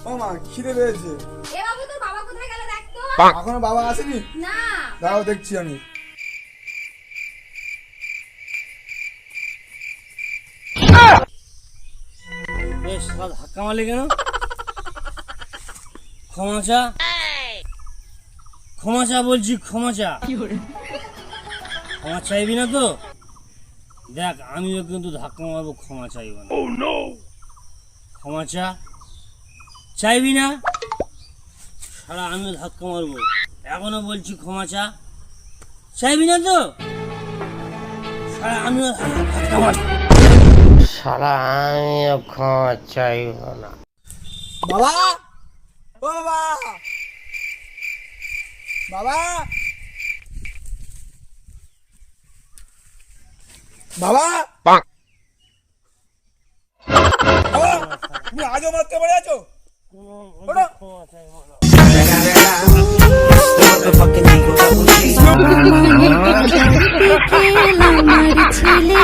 ও মা খিদে পেয়েছে। এ বাবু তোর বাবা কোথায় গেল দেখ তো। এখনো বাবা আসেনি? না। দাঁড়াও দেখছি আমি। বেশ সব ধাক্কা মারলি কেন? ক্ষমাচা ক্ষমাচা বলছি, ক্ষমাচা। ক্ষমা চাইবি না তো? দেখ আমিও কিন্তু ধাক্কা মারবো, ক্ষমা চাইব না। ক্ষমাচা চাইবি না? সারা আমিও ধাক্কা মারবো। এখনো বলছি ক্ষমাচা চাইবি না তো? সারা আমিও ধাক্কা মারবো। সারা আমিও ক্ষমা চাইব না। বাবা, ও বাবা, বাবা, বাবা, বাবা, তুমি আজও মারতে পারে আছো? ওঠো। ছেলে